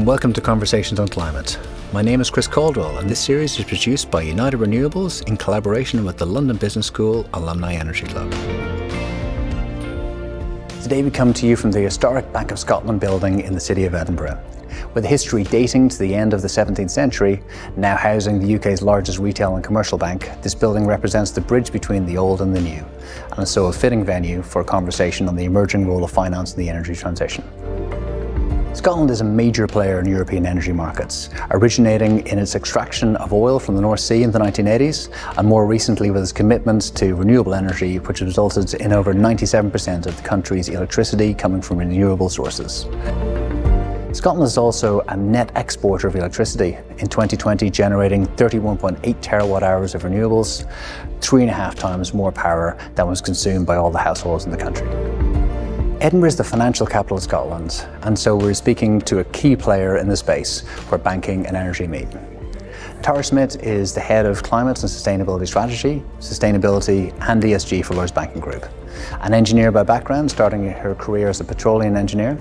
and welcome to Conversations on Climate. My name is Chris Caldwell, and this series is produced by United Renewables in collaboration with the London Business School Alumni Energy Club. Today we come to you from the historic Bank of Scotland building in the city of Edinburgh. With a history dating to the end of the 17th century, now housing the UK's largest retail and commercial bank, this building represents the bridge between the old and the new, and is so a fitting venue for a conversation on the emerging role of finance in the energy transition. Scotland is a major player in European energy markets, originating in its extraction of oil from the North Sea in the 1980s, and more recently with its commitment to renewable energy, which resulted in over 97% of the country's electricity coming from renewable sources. Scotland is also a net exporter of electricity, in 2020 generating 31.8 terawatt hours of renewables, 3.5 times more power than was consumed by all the households in the country. Edinburgh is the financial capital of Scotland, and so we're speaking to a key player in the space where banking and energy meet. Tara Schmidt is the head of climate and sustainability strategy, sustainability and ESG for Lloyds Banking Group. An engineer by background, starting her career as a petroleum engineer,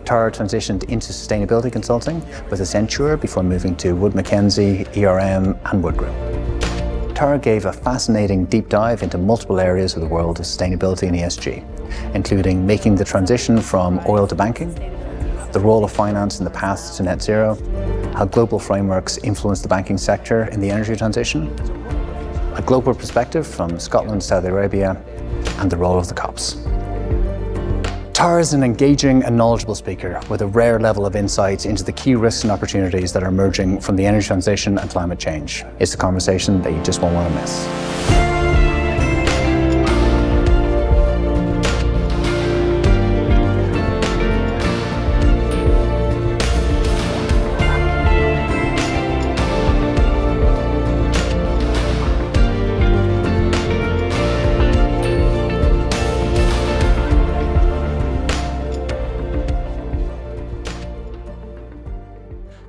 Tara transitioned into sustainability consulting with Accenture before moving to Wood Mackenzie, ERM and Wood Group. Tara gave a fascinating deep dive into multiple areas of the world of sustainability and ESG, including making the transition from oil to banking, the role of finance in the path to net zero, how global frameworks influence the banking sector in the energy transition, a global perspective from Scotland, Saudi Arabia, and the role of the COPs. Tara is an engaging and knowledgeable speaker with a rare level of insight into the key risks and opportunities that are emerging from the energy transition and climate change. It's a conversation that you just won't want to miss.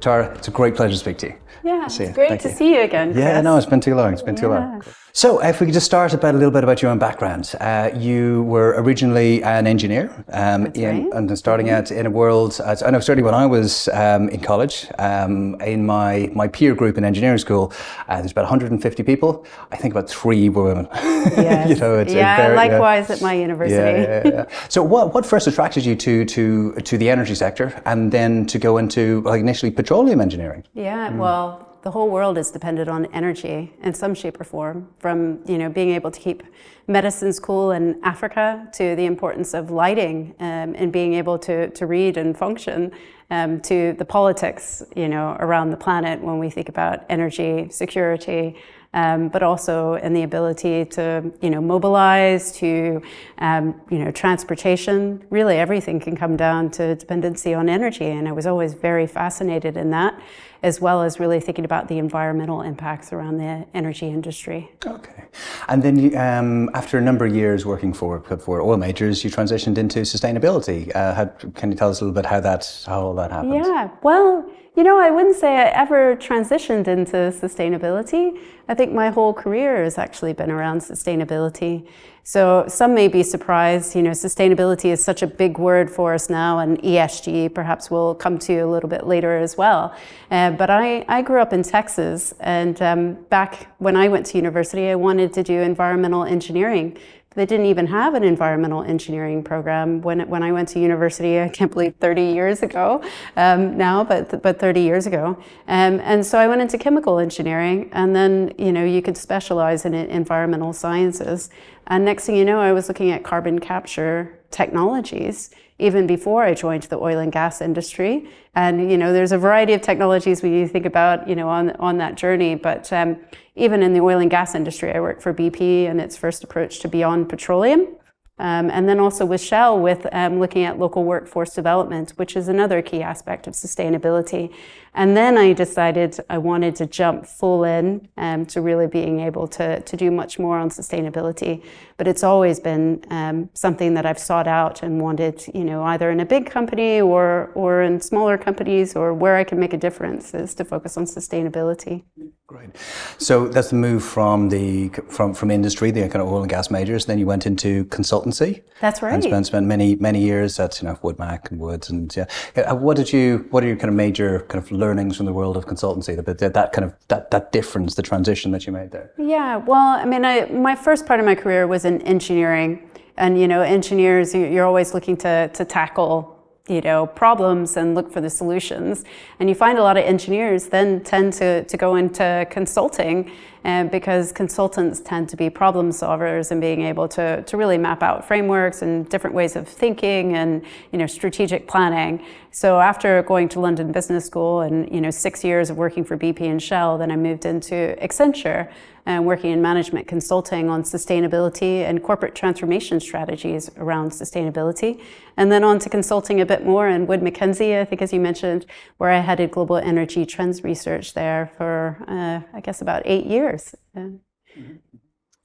Tara, it's a great pleasure to speak to you. Yeah, it's great to see you again, Chris. Yeah, no, it's been too long. It's been too long. So, if we could just start a little bit about your own background. You were originally an engineer, and starting out in a world. I know certainly when I was in college, in my peer group in engineering school, there's about 150 people. I think about 3 were women. Yes. Likewise at my university. Yeah. So, what first attracted you to the energy sector, and then to go into initially petroleum engineering? Yeah, well, the whole world is dependent on energy in some shape or form, from being able to keep medicines cool in Africa to the importance of lighting and being able to read and function, to the politics around the planet when we think about energy security, but also in the ability to mobilize, to transportation. Really everything can come down to dependency on energy, and I was always very fascinated in that, as well as really thinking about the environmental impacts around the energy industry. Okay. And then you, after a number of years working for oil majors, you transitioned into sustainability. Can you tell us a little bit how all that happened? Yeah, well, I wouldn't say I ever transitioned into sustainability. I think my whole career has actually been around sustainability. So some may be surprised, sustainability is such a big word for us now, and ESG perhaps we'll come to a little bit later as well. But I grew up in Texas, and back when I went to university, I wanted to do environmental engineering. They didn't even have an environmental engineering program when I went to university. I can't believe 30 years ago now, but 30 years ago. And so I went into chemical engineering, and then you could specialize in environmental sciences. And next thing you know, I was looking at carbon capture technologies even before I joined the oil and gas industry. And there's a variety of technologies when you think about on that journey, but even in the oil and gas industry, I worked for BP and its first approach to beyond petroleum. And then also with Shell with looking at local workforce development, which is another key aspect of sustainability. And then I decided I wanted to jump full in to really being able to do much more on sustainability. But it's always been something that I've sought out and wanted, either in a big company or in smaller companies, or where I can make a difference, is to focus on sustainability. Great. So that's the move from industry, the kind of oil and gas majors. Then you went into consultancy. That's right. And spent many years at Wood Mac and Woods. And what are your kind of major kind of learnings from the world of consultancy? That difference, the transition that you made there. Yeah. Well, I mean, my first part of my career was in engineering, and engineers, you're always looking to tackle problems and look for the solutions. And you find a lot of engineers then tend to go into consulting, because consultants tend to be problem solvers and being able to really map out frameworks and different ways of thinking and strategic planning. So after going to London Business School and 6 years of working for BP and Shell, then I moved into Accenture and working in management consulting on sustainability and corporate transformation strategies around sustainability. And then on to consulting a bit more in Wood Mackenzie, I think, as you mentioned, where I headed global energy trends research there for, I guess, about 8 years.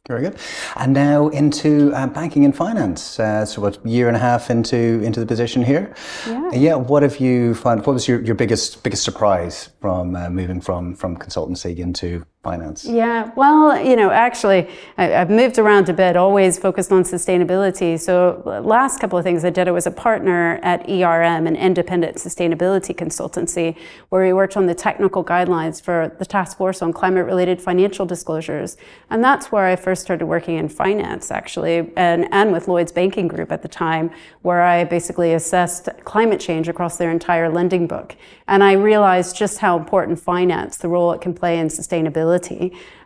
Very good. And now into banking and finance. So what, year and a half into the position here? Yeah. What have you found? What was your biggest surprise from moving from consultancy into finance? Yeah, well, actually, I've moved around a bit, always focused on sustainability. So last couple of things I did, I was a partner at ERM, an independent sustainability consultancy, where we worked on the technical guidelines for the task force on climate-related financial disclosures. And that's where I first started working in finance, actually, and with Lloyds banking group at the time, where I basically assessed climate change across their entire lending book. And I realized just how important finance, the role it can play in sustainability.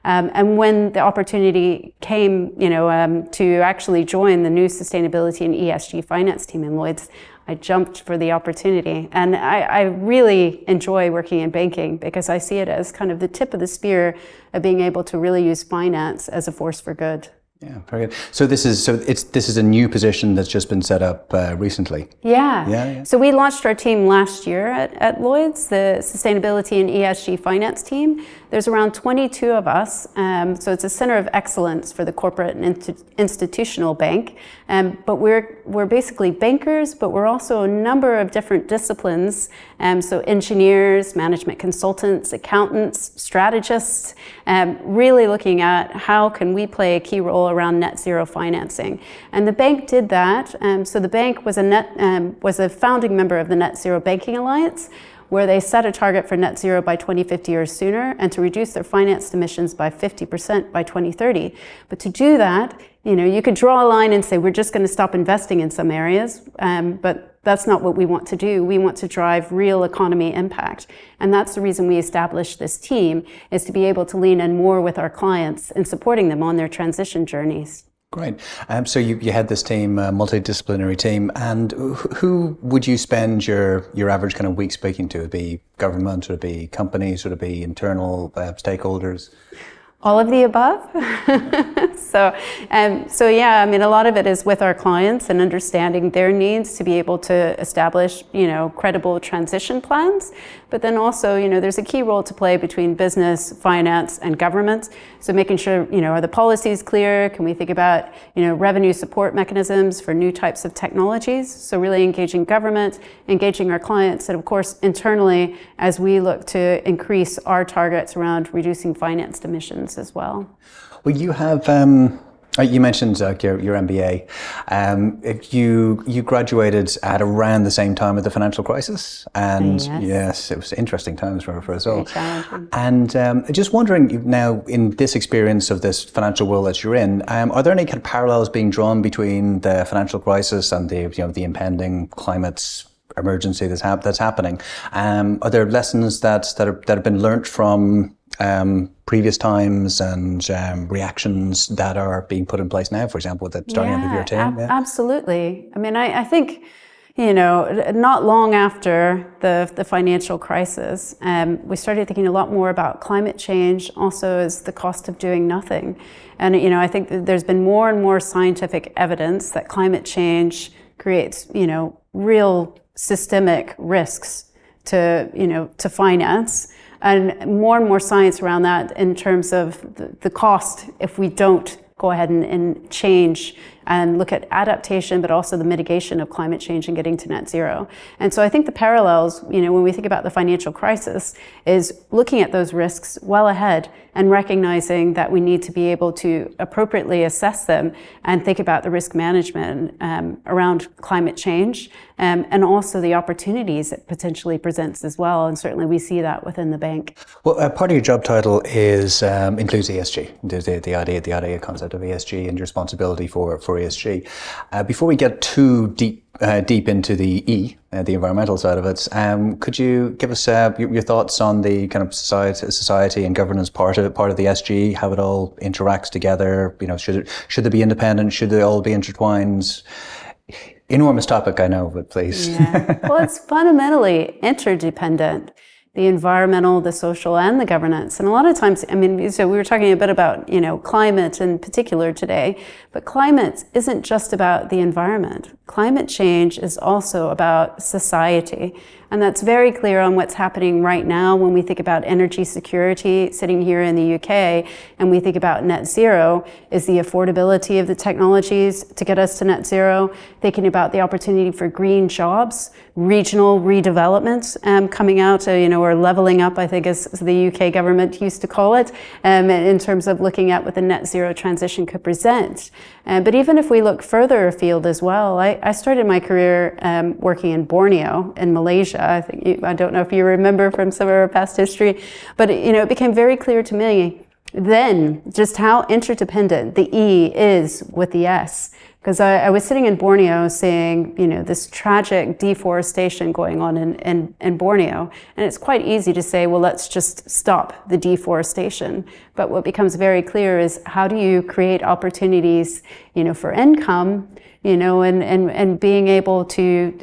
And when the opportunity came, to actually join the new sustainability and ESG finance team in Lloyds, I jumped for the opportunity. And I really enjoy working in banking because I see it as kind of the tip of the spear of being able to really use finance as a force for good. Yeah, very good. So this is a new position that's just been set up recently. Yeah. So we launched our team last year at Lloyds, the Sustainability and ESG Finance team. There's around 22 of us. So it's a center of excellence for the corporate and institutional bank. But we're basically bankers, but we're also a number of different disciplines. So engineers, management consultants, accountants, strategists, really looking at how can we play a key role around net zero financing. And the bank did that. So the bank was a founding member of the Net Zero Banking Alliance, where they set a target for net zero by 2050 or sooner, and to reduce their financed emissions by 50% by 2030. But to do that, you could draw a line and say, we're just going to stop investing in some areas, but that's not what we want to do. We want to drive real economy impact. And that's the reason we established this team, is to be able to lean in more with our clients and supporting them on their transition journeys. Great. So you had this team, multidisciplinary team, and who would you spend your average kind of week speaking to? Would it be government, would it be companies, would it be internal stakeholders? All of the above. So yeah, I mean, a lot of it is with our clients and understanding their needs to be able to establish, credible transition plans. But then also, there's a key role to play between business, finance, and government. So making sure, are the policies clear? Can we think about, revenue support mechanisms for new types of technologies? So really engaging government, engaging our clients, and of course, internally, as we look to increase our targets around reducing financed emissions as well. Well, you have, you mentioned your MBA. You graduated at around the same time of the financial crisis, and yes, it was interesting times for us all. And just wondering now, in this experience of this financial world that you're in, are there any kind of parallels being drawn between the financial crisis and the impending climate emergency that's happening? Are there lessons that have been learnt from previous times and reactions that are being put in place now, for example, with the starting up of your team? Absolutely. I mean, I think, not long after the financial crisis, we started thinking a lot more about climate change, also as the cost of doing nothing. And, I think that there's been more and more scientific evidence that climate change creates, real systemic risks to finance. And more science around that in terms of the cost if we don't go ahead and change and look at adaptation, but also the mitigation of climate change and getting to net zero. And so I think the parallels, when we think about the financial crisis, is looking at those risks well ahead and recognizing that we need to be able to appropriately assess them and think about the risk management around climate change and also the opportunities it potentially presents as well. And certainly we see that within the bank. Well, part of your job title is includes ESG. There's the idea concept of ESG and your responsibility for ESG. Before we get too deep into the E, the environmental side of it, could you give us your thoughts on the kind of society and governance part of the SG, how it all interacts together? Should they be independent? Should they all be intertwined? Enormous topic, I know, but please. Yeah. Well, it's fundamentally interdependent. The environmental, the social, and the governance. And a lot of times, so we were talking a bit about, climate in particular today, but climate isn't just about the environment. Climate change is also about society. And that's very clear on what's happening right now when we think about energy security sitting here in the UK, and we think about net zero, is the affordability of the technologies to get us to net zero, thinking about the opportunity for green jobs, regional redevelopment coming out, or leveling up, I think as the UK government used to call it, in terms of looking at what the net zero transition could present. But even if we look further afield as well, I started my career working in Borneo in Malaysia. I don't know if you remember from some of our past history, but it became very clear to me then just how interdependent the E is with the S. Because I was sitting in Borneo seeing, this tragic deforestation going on in Borneo. And it's quite easy to say, well, let's just stop the deforestation. But what becomes very clear is how do you create opportunities, for income, and being able to,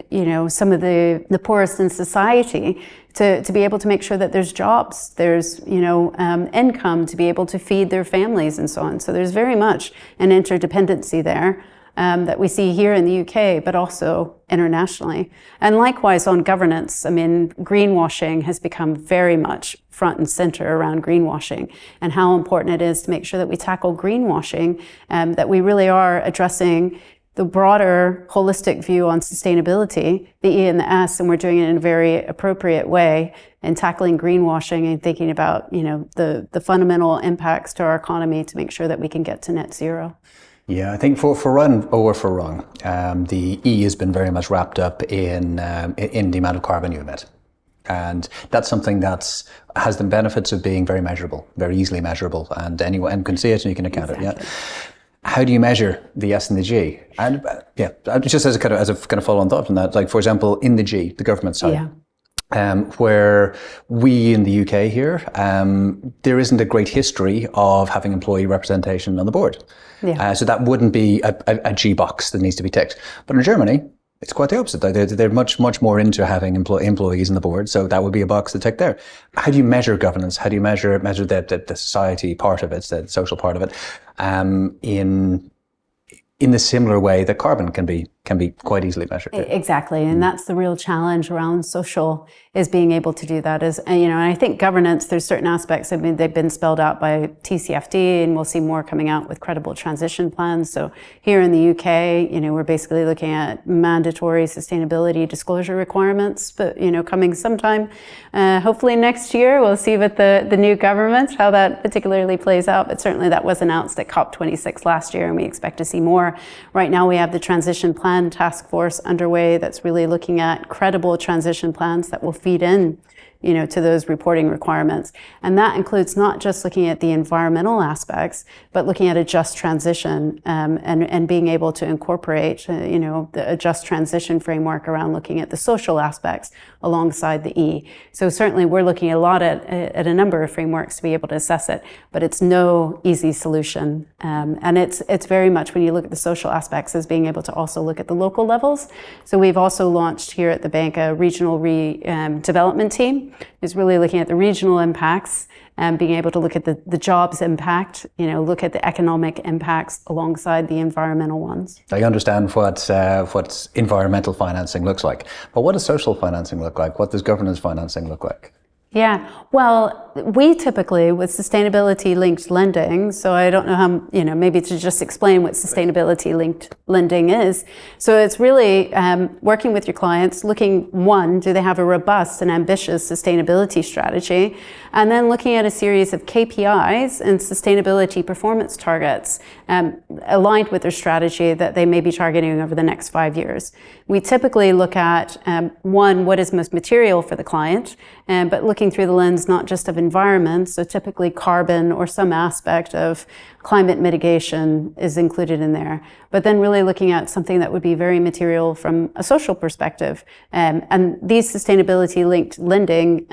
some of the poorest in society to be able to make sure that there's jobs, there's, income to be able to feed their families and so on. So there's very much an interdependency there. That we see here in the UK, but also internationally. And likewise on governance, greenwashing has become very much front and center around greenwashing and how important it is to make sure that we tackle greenwashing, that we really are addressing the broader holistic view on sustainability, the E and the S, and we're doing it in a very appropriate way in tackling greenwashing and thinking about, the fundamental impacts to our economy to make sure that we can get to net zero. Yeah, I think for right or for wrong, the E has been very much wrapped up in the amount of carbon you emit. And that's something that has the benefits of being very measurable, very easily measurable, and anyone can see it and you can account it. Yeah. How do you measure the S and the G? And just as a kind of follow-on thought from that, like for example, in the G, the government side. Yeah. Where we in the UK here, there isn't a great history of having employee representation on the board. Yeah. So that wouldn't be a G box that needs to be ticked. But in Germany, it's quite the opposite. They're much more into having employees on the board. So that would be a box to tick there. How do you measure governance? How do you measure the society part of it, the social part of it, in the similar way that carbon can be quite easily measured? Exactly, and that's the real challenge around social, is being able to do that. And I think governance, there's certain aspects, they've been spelled out by TCFD, and we'll see more coming out with credible transition plans. So here in the UK, we're basically looking at mandatory sustainability disclosure requirements, but coming sometime, hopefully next year, we'll see with the new government how that particularly plays out. But certainly that was announced at COP26 last year, and we expect to see more. Right now we have the transition plan task force underway that's really looking at credible transition plans that will feed in to those reporting requirements. And that includes not just looking at the environmental aspects, but looking at a just transition and being able to incorporate, a just transition framework around looking at the social aspects alongside the E. So certainly we're looking a lot at a number of frameworks to be able to assess it, but it's no easy solution. And it's very much, when you look at the social aspects, as being able to also look at the local levels. So we've also launched here at the bank a regional development team. Is really looking at the regional impacts and being able to look at the jobs impact, look at the economic impacts alongside the environmental ones. I understand what environmental financing looks like, but what does social financing look like? What does governance financing look like? Yeah, well, we typically, with sustainability-linked lending, so I don't know how, maybe to just explain what sustainability-linked lending is. So it's really working with your clients, looking, one, do they have a robust and ambitious sustainability strategy? And then looking at a series of KPIs and sustainability performance targets aligned with their strategy that they may be targeting over the next 5 years. We typically look at, one, what is most material for the client, but looking through the lens not just of environment, so typically carbon or some aspect of climate mitigation is included in there, but then really looking at something that would be very material from a social perspective. And these sustainability-linked lending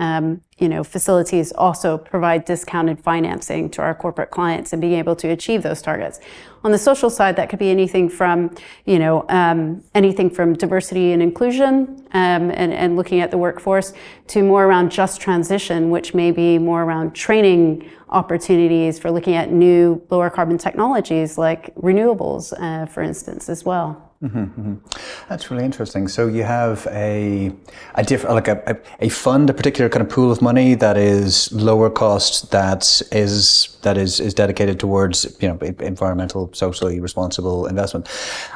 facilities also provide discounted financing to our corporate clients and being able to achieve those targets. On the social side, that could be anything from, diversity and inclusion and looking at the workforce to more around just transition, which may be more around training opportunities for looking at new lower carbon technologies like renewables, for instance, as well. Mm-hmm, mm-hmm. That's really interesting. So you have a fund, a particular kind of pool of money that is lower cost, that is dedicated towards environmental, socially responsible investment.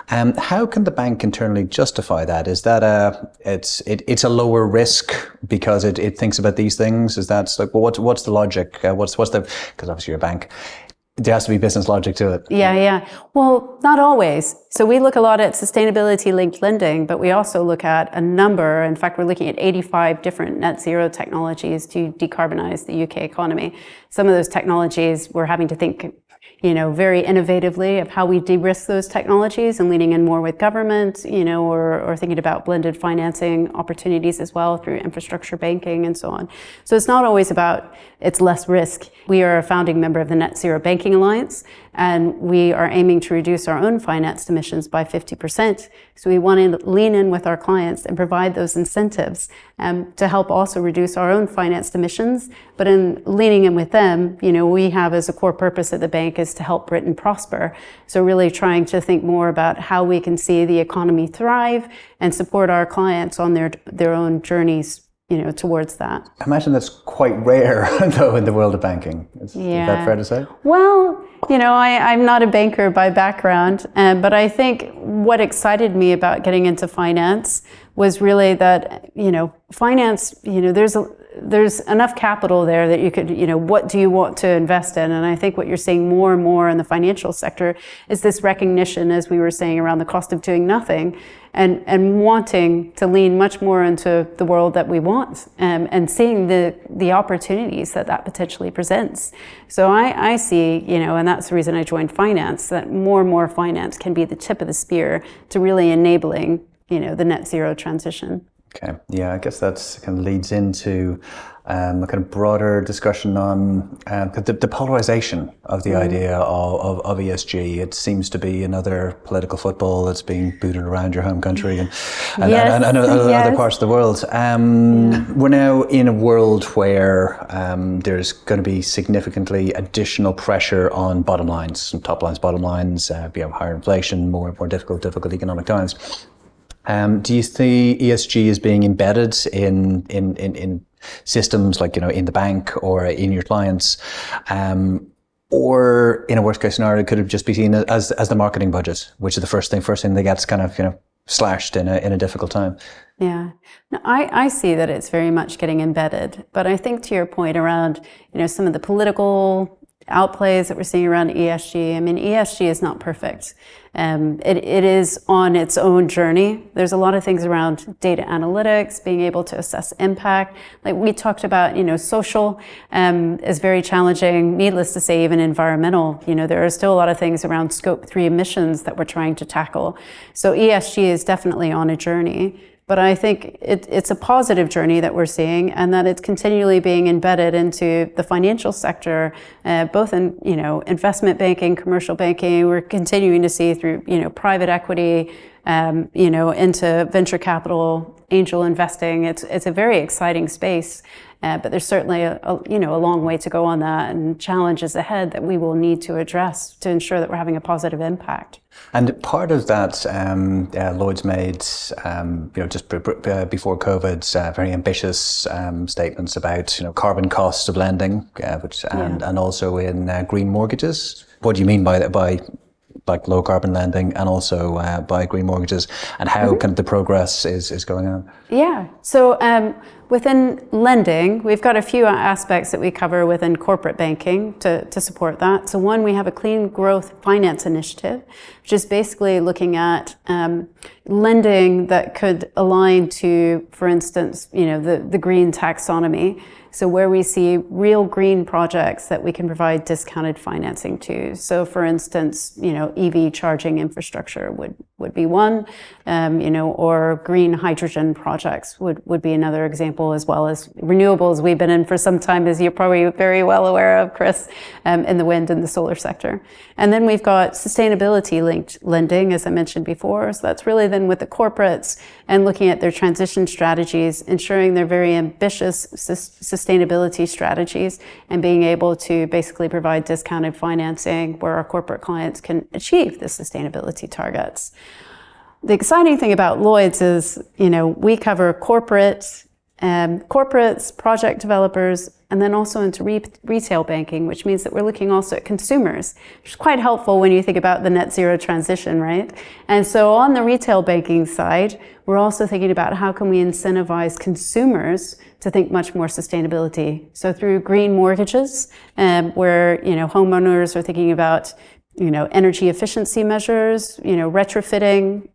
How can the bank internally justify that? Is that it's a lower risk because it thinks about these things? Is that like, well, what's the logic? What's the, because obviously you're a bank, there has to be business logic to it. Yeah. Well, not always. So we look a lot at sustainability-linked lending, but we also look at a number. In fact, we're looking at 85 different net zero technologies to decarbonize the UK economy. Some of those technologies we're having to think very innovatively of how we de-risk those technologies and leaning in more with government, or thinking about blended financing opportunities as well through infrastructure banking and so on. So it's not always about it's less risk. We are a founding member of the Net Zero Banking Alliance, and we are aiming to reduce our own financed emissions by 50%. So we want to lean in with our clients and provide those incentives to help also reduce our own financed emissions. But in leaning in with them, we have as a core purpose at the bank is to help Britain prosper. So really trying to think more about how we can see the economy thrive and support our clients on their own journeys towards that. I imagine that's quite rare, though, in the world of banking. Is that fair to say? Well, I'm not a banker by background, but I think what excited me about getting into finance was really that, finance, there's enough capital there that you could, what do you want to invest in? And I think what you're seeing more and more in the financial sector is this recognition, as we were saying, around the cost of doing nothing and wanting to lean much more into the world that we want and seeing the opportunities that potentially presents. So I see, and that's the reason I joined finance, that more and more finance can be the tip of the spear to really enabling, the net zero transition. Okay. Yeah, I guess that's kind of leads into a kind of broader discussion on the polarization of the idea of ESG. It seems to be another political football that's being booted around your home country and other parts of the world. We're now in a world where there's going to be significantly additional pressure on bottom lines, top lines, bottom lines, higher inflation, more difficult economic times. Do you see ESG as being embedded in systems like, in the bank or in your clients? Or in a worst case scenario, could it just be seen as the marketing budget, which is the first thing that gets kind of, slashed in a difficult time? Yeah, no, I see that it's very much getting embedded. But I think to your point around, some of the political outplays that we're seeing around ESG. I mean, ESG is not perfect. It is on its own journey. There's a lot of things around data analytics, being able to assess impact. Like we talked about, social is very challenging. Needless to say, even environmental, there are still a lot of things around scope 3 emissions that we're trying to tackle. So ESG is definitely on a journey. But I think it's a positive journey that we're seeing, and that it's continually being embedded into the financial sector, both in investment banking, commercial banking. We're continuing to see through private equity, into venture capital, angel investing. It's a very exciting space. But there's certainly a long way to go on that, and challenges ahead that we will need to address to ensure that we're having a positive impact. And part of that, Lloyds made, just before COVID, very ambitious statements about carbon costs of lending, and also in green mortgages. What do you mean by that? By like low carbon lending, and also by green mortgages, and how kind of the progress is going on? Yeah. So within lending, we've got a few aspects that we cover within corporate banking to support that. So one, we have a clean growth finance initiative, which is basically looking at lending that could align to, for instance, the green taxonomy. So where we see real green projects that we can provide discounted financing to. So for instance, EV charging infrastructure would be one, or green hydrogen projects would be another example, as well as renewables we've been in for some time, as you're probably very well aware of, Chris, in the wind and the solar sector. And then we've got sustainability linked lending, as I mentioned before. So that's really then with the corporates and looking at their transition strategies, ensuring they're very ambitious sustainability strategies, and being able to basically provide discounted financing where our corporate clients can achieve the sustainability targets. The exciting thing about Lloyds is, we cover corporates, project developers, and then also into retail banking, which means that we're looking also at consumers, which is quite helpful when you think about the net zero transition, right? And so on the retail banking side, we're also thinking about how can we incentivize consumers to think much more sustainability. So through green mortgages, where homeowners are thinking about energy efficiency measures, retrofitting,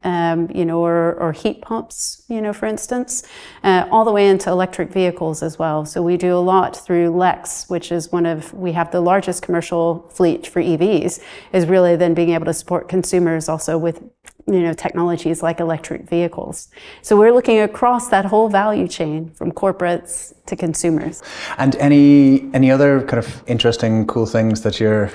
or heat pumps, for instance, all the way into electric vehicles as well. So we do a lot through Lex, which is we have the largest commercial fleet for EVs, is really then being able to support consumers also with technologies like electric vehicles. So we're looking across that whole value chain from corporates to consumers. And any other kind of interesting, cool things that you're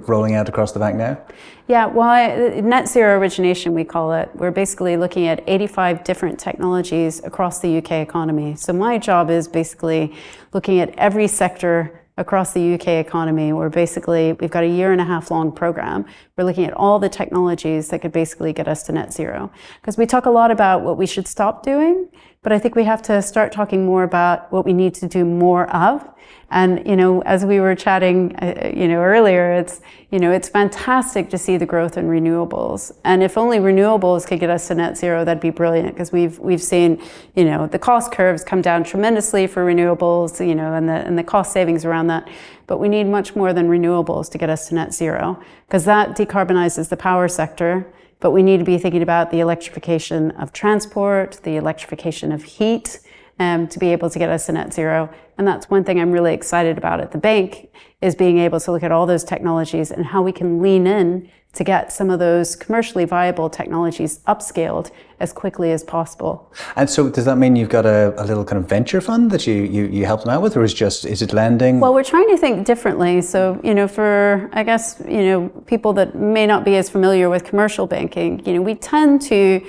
rolling out across the bank now? Yeah, well, net zero origination, we call it. We're basically looking at 85 different technologies across the UK economy. So my job is basically looking at every sector across the UK economy, where basically we've got a 1.5 year long program. We're looking at all the technologies that could basically get us to net zero. Because we talk a lot about what we should stop doing, but I think we have to start talking more about what we need to do more of. And, as we were chatting, earlier, it's fantastic to see the growth in renewables. And if only renewables could get us to net zero, that'd be brilliant, because we've seen, the cost curves come down tremendously for renewables, and the cost savings around that. But we need much more than renewables to get us to net zero, because that decarbonizes the power sector. But we need to be thinking about the electrification of transport, the electrification of heat, to be able to get us to net zero. And that's one thing I'm really excited about at the bank, is being able to look at all those technologies and how we can lean in to get some of those commercially viable technologies upscaled as quickly as possible. And so does that mean you've got a little kind of venture fund that you help them out with, or is it lending? Well, we're trying to think differently. So, for, I guess, people that may not be as familiar with commercial banking, we tend to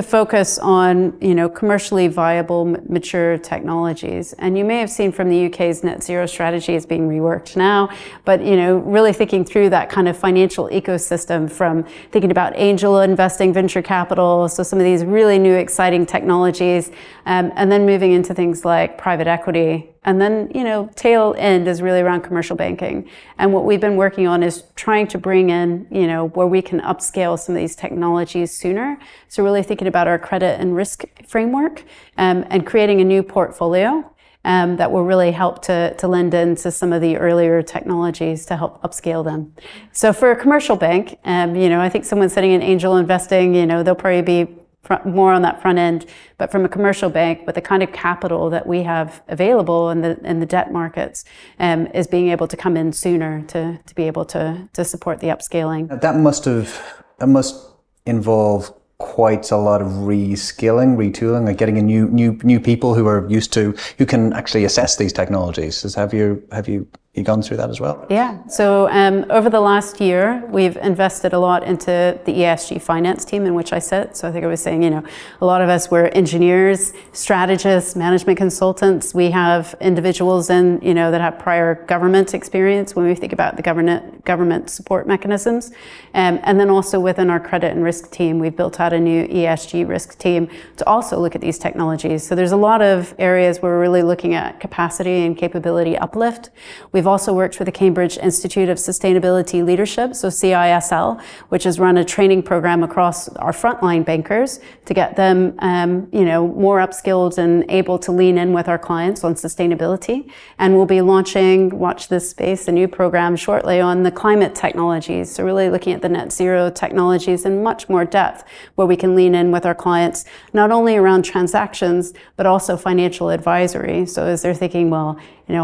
focus on, commercially viable, mature technologies. And you may have seen from the UK's net zero strategy is being reworked now, but, really thinking through that kind of financial ecosystem, from thinking about angel investing, venture capital, so some of these really new exciting technologies, and then moving into things like private equity. And then, tail end is really around commercial banking. And what we've been working on is trying to bring in, where we can upscale some of these technologies sooner. So really thinking about our credit and risk framework, and creating a new portfolio that will really help to lend into some of the earlier technologies to help upscale them. So for a commercial bank, I think someone sitting in angel investing, they'll probably be more on that front end. But from a commercial bank, with the kind of capital that we have available in the debt markets, is being able to come in sooner to be able to support the upscaling. That must involve quite a lot of reskilling, retooling, like getting a new people who can actually assess these technologies. Have you you gone through that as well? Yeah. So over the last year, we've invested a lot into the ESG finance team in which I sit. So I think I was saying, a lot of us were engineers, strategists, management consultants. We have individuals that have prior government experience when we think about the government support mechanisms. And then also within our credit and risk team, we've built out a new ESG risk team to also look at these technologies. So there's a lot of areas where we're really looking at capacity and capability uplift. We've also worked with the Cambridge Institute of Sustainability Leadership, so CISL, which has run a training program across our frontline bankers to get them, more upskilled and able to lean in with our clients on sustainability. And we'll be launching, watch this space, a new program shortly on the climate technologies. So really looking at the net zero technologies in much more depth, where we can lean in with our clients, not only around transactions, but also financial advisory. So as they're thinking,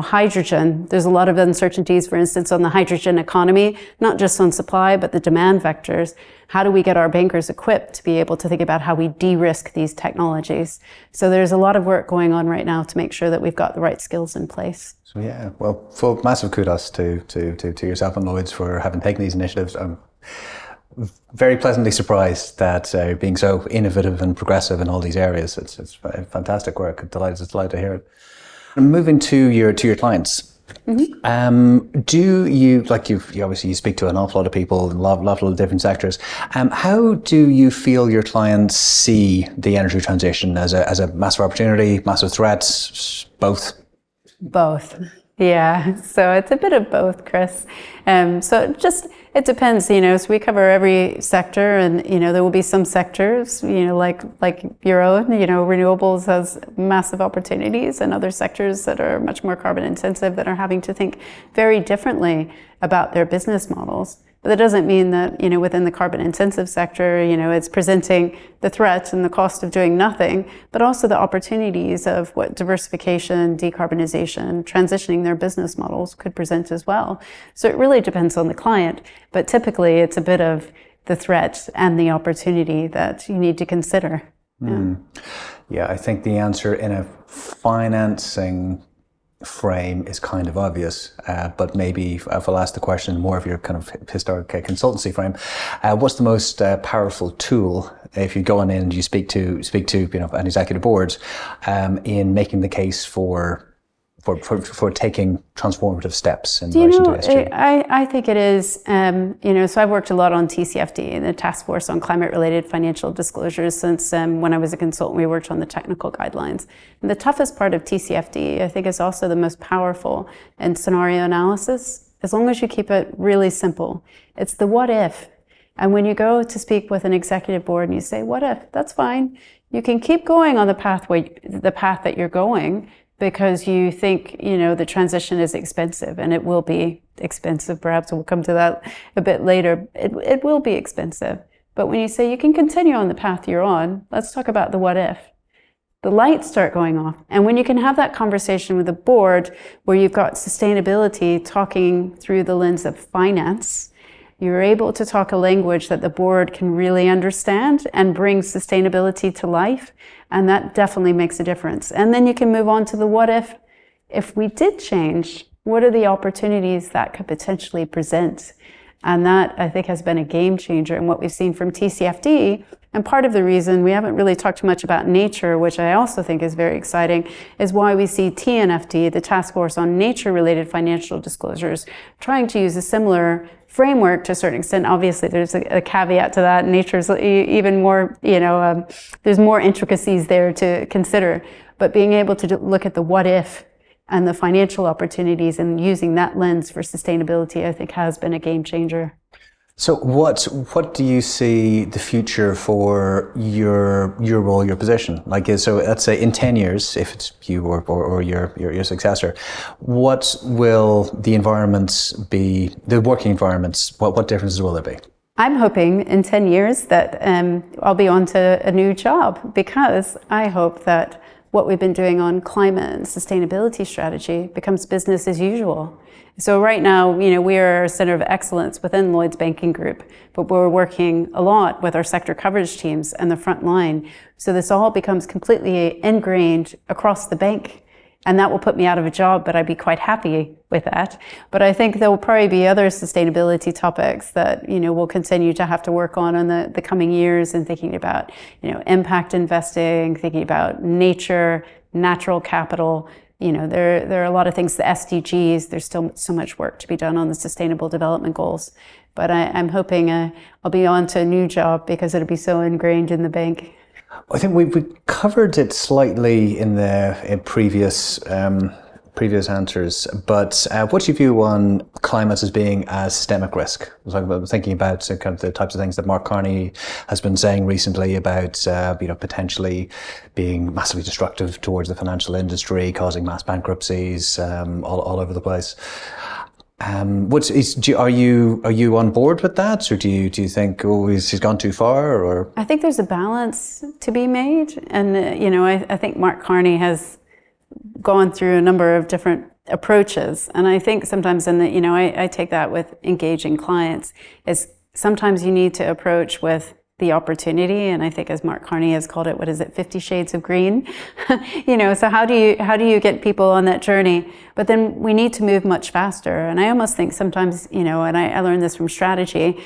hydrogen, there's a lot of uncertainties, for instance, on the hydrogen economy, not just on supply, but the demand vectors. How do we get our bankers equipped to be able to think about how we de-risk these technologies? So there's a lot of work going on right now to make sure that we've got the right skills in place. So yeah, well, full massive kudos to yourself and Lloyds for having taken these initiatives. I'm very pleasantly surprised that you're being so innovative and progressive in all these areas. It's fantastic work. It's delighted to hear it. Moving to your clients, do you, you obviously speak to an awful lot of people in a lot of different sectors. How do you feel your clients see the energy transition as a massive opportunity, massive threat, both? Both. Yeah, so it's a bit of both, Chris. It depends, so we cover every sector, and, there will be some sectors, like your own, renewables has massive opportunities, and other sectors that are much more carbon intensive that are having to think very differently about their business models. But that doesn't mean that, within the carbon intensive sector, it's presenting the threat and the cost of doing nothing, but also the opportunities of what diversification, decarbonization, transitioning their business models could present as well. So it really depends on the client, but typically it's a bit of the threat and the opportunity that you need to consider. Yeah, I think the answer in a financing frame is kind of obvious, but maybe if I'll ask the question more of your kind of historic consultancy frame, what's the most powerful tool if you go on in and you speak to an executive board in making the case for taking transformative steps in relation to ESG? I think it is, so I've worked a lot on TCFD, the Task Force on Climate-Related Financial Disclosures, since when I was a consultant, we worked on the technical guidelines. And the toughest part of TCFD, I think, is also the most powerful in scenario analysis, as long as you keep it really simple. It's the what if. And when you go to speak with an executive board and you say, what if? That's fine. You can keep going on the path that you're going, because you think, the transition is expensive, and it will be expensive. Perhaps we'll come to that a bit later. It will be expensive. But when you say you can continue on the path you're on, let's talk about the what if. The lights start going off. And when you can have that conversation with the board where you've got sustainability talking through the lens of finance, you're able to talk a language that the board can really understand and bring sustainability to life. And that definitely makes a difference. And then you can move on to the what if we did change, what are the opportunities that could potentially present? And that, I think, has been a game changer in what we've seen from TCFD. And part of the reason we haven't really talked too much about nature, which I also think is very exciting, is why we see TNFD, the Task Force on Nature-Related Financial Disclosures, trying to use a similar framework to a certain extent. Obviously, there's a caveat to that. Nature's even more, there's more intricacies there to consider. But being able to look at the what if and the financial opportunities and using that lens for sustainability, I think, has been a game changer. So what do you see the future for your role, your position? So let's say in 10 years, if it's you or your successor, what will the environments be, the working environments, what differences will there be? I'm hoping in 10 years that I'll be on to a new job, because I hope that what we've been doing on climate and sustainability strategy becomes business as usual. So right now, we are a center of excellence within Lloyds Banking Group, but we're working a lot with our sector coverage teams and the front line. So this all becomes completely ingrained across the bank. And that will put me out of a job, but I'd be quite happy with that. But I think there will probably be other sustainability topics that, we'll continue to have to work on in the coming years, and thinking about, impact investing, thinking about nature, natural capital. There are a lot of things, the SDGs, there's still so much work to be done on the Sustainable Development Goals. But I'm hoping I'll be on to a new job because it'll be so ingrained in the bank. I think we covered it slightly in previous answers, but what's your view on climate as being a systemic risk? I was thinking about kind of the types of things that Mark Carney has been saying recently about potentially being massively destructive towards the financial industry, causing mass bankruptcies all over the place. Are you on board with that, or do you think he's gone too far? Or I think there's a balance to be made, and I think Mark Carney has gone through a number of different approaches, and I think sometimes I take that with engaging clients is sometimes you need to approach with the opportunity, and I think, as Mark Carney has called it, 50 shades of green? So how do you get people on that journey? But then we need to move much faster. And I almost think sometimes, and I learned this from strategy,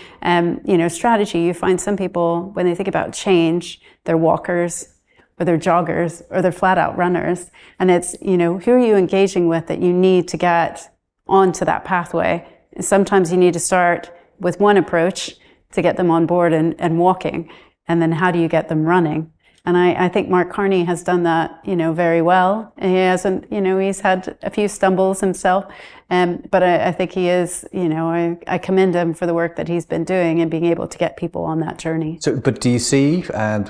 strategy, you find some people, when they think about change, they're walkers, or they're joggers, or they're flat out runners. And it's, who are you engaging with that you need to get onto that pathway? And sometimes you need to start with one approach to get them on board and walking. And then how do you get them running? And I think Mark Carney has done that, very well. And he hasn't, he's had a few stumbles himself. But I think he is, I commend him for the work that he's been doing and being able to get people on that journey. So, but do you see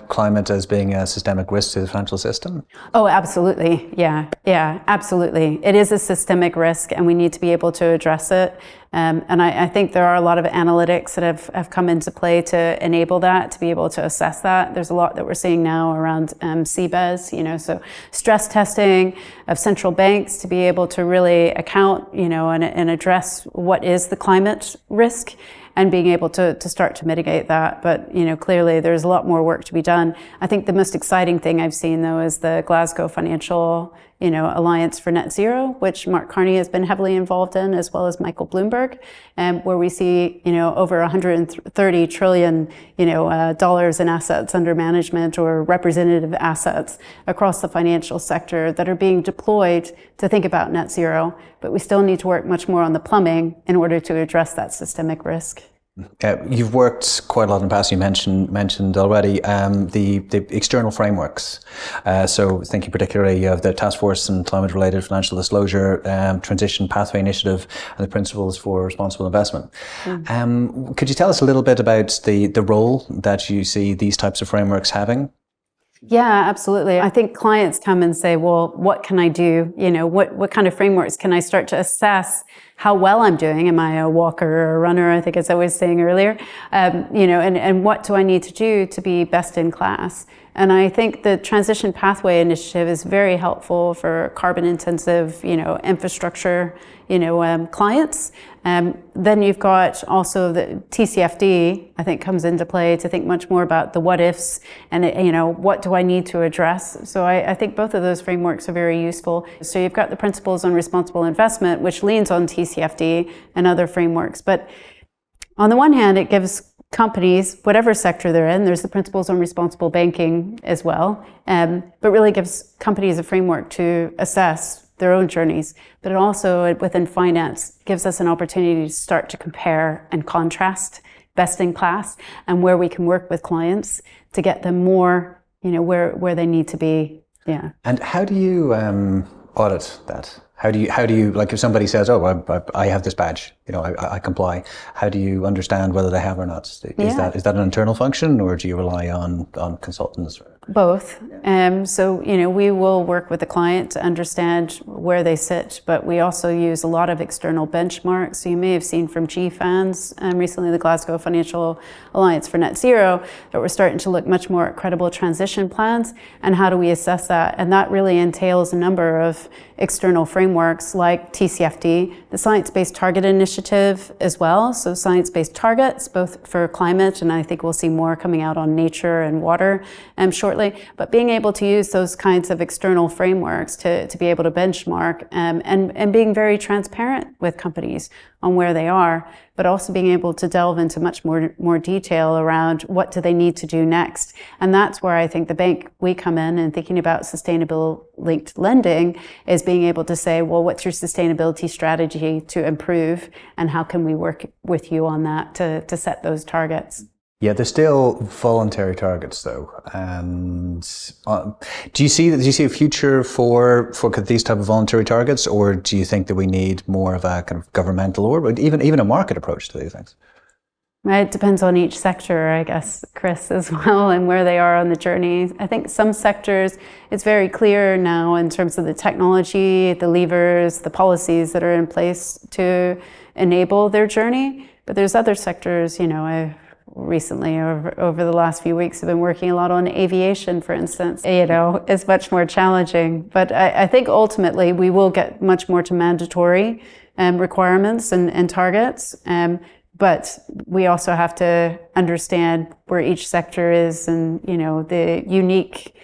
climate as being a systemic risk to the financial system? Oh, absolutely. Yeah, absolutely. It is a systemic risk, and we need to be able to address it. And I think there are a lot of analytics that have come into play to enable that, to be able to assess that. There's a lot that we're seeing now around CBES, so stress testing of central banks to be able to really account, and address what is the climate risk, and being able to start to mitigate that. But, clearly there's a lot more work to be done. I think the most exciting thing I've seen, though, is the Glasgow Financial, Alliance for Net Zero, which Mark Carney has been heavily involved in, as well as Michael Bloomberg, where we see, over 130 trillion, dollars in assets under management, or representative assets across the financial sector that are being deployed to think about net zero. But we still need to work much more on the plumbing in order to address that systemic risk. You've worked quite a lot in the past. You mentioned already the external frameworks. So thinking particularly of the Task Force on Climate-Related Financial Disclosure, Transition Pathway Initiative, and the Principles for Responsible Investment. Could you tell us a little bit about the role that you see these types of frameworks having? Yeah, absolutely. I think clients come and say, well, what can I do? What kind of frameworks can I start to assess how well I'm doing? Am I a walker or a runner? I think, as I was saying earlier, and what do I need to do to be best in class? And I think the Transition Pathway Initiative is very helpful for carbon intensive, infrastructure, clients. Then you've got also the TCFD, I think, comes into play to think much more about the what ifs and, what do I need to address? So I think both of those frameworks are very useful. So you've got the Principles on Responsible Investment, which leans on TCFD and other frameworks. But on the one hand, it gives companies, whatever sector they're in, there's the Principles on Responsible Banking as well, but really gives companies a framework to assess their own journeys. But it also, within finance, gives us an opportunity to start to compare and contrast best in class, and where we can work with clients to get them more, where they need to be. Yeah. And how do you audit that? How do you like, if somebody says, oh, I have this badge, I comply, how do you understand whether they have or not? Is that an internal function, or do you rely on consultants? Both. So, we will work with the client to understand where they sit, but we also use a lot of external benchmarks. So you may have seen from GFANZ recently, the Glasgow Financial Alliance for Net Zero, that we're starting to look much more at credible transition plans and how do we assess that. And that really entails a number of external frameworks frameworks like TCFD, the Science-Based Target Initiative as well. So science-based targets, both for climate, and I think we'll see more coming out on nature and water shortly. But being able to use those kinds of external frameworks to be able to benchmark and being very transparent with companies on where they are, but also being able to delve into much more detail around what do they need to do next. And that's where I think the bank, we come in and thinking about sustainable linked lending is being able to say, well, what's your sustainability strategy to improve and how can we work with you on that to set those targets? Yeah, they're still voluntary targets, though. And do you see a future for these type of voluntary targets, or do you think that we need more of a kind of governmental or even a market approach to these things? It depends on each sector, I guess, Chris, as well, and where they are on the journey. I think some sectors, it's very clear now in terms of the technology, the levers, the policies that are in place to enable their journey. But there's other sectors, I recently, over the last few weeks, have been working a lot on aviation, for instance. It's much more challenging. But I think ultimately we will get much more to mandatory requirements and targets. But we also have to understand where each sector is and, the unique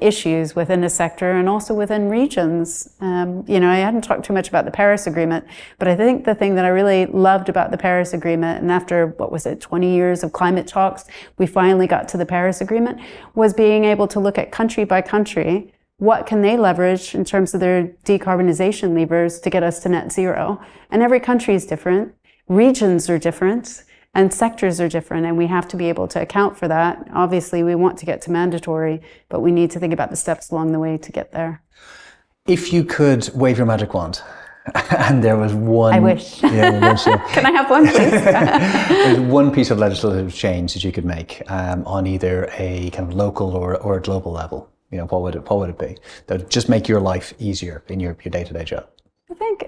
issues within a sector and also within regions. I hadn't talked too much about the Paris Agreement, but I think the thing that I really loved about the Paris Agreement, and after, 20 years of climate talks, we finally got to the Paris Agreement, was being able to look at country by country, what can they leverage in terms of their decarbonization levers to get us to net zero? And every country is different, regions are different, and sectors are different, and we have to be able to account for that. Obviously, we want to get to mandatory, but we need to think about the steps along the way to get there. If you could wave your magic wand, and there was one... I wish. Yeah, Can I have one, please? There's one piece of legislative change that you could make on either a kind of local or a global level. What would it be? That would just make your life easier in your day-to-day job. I think,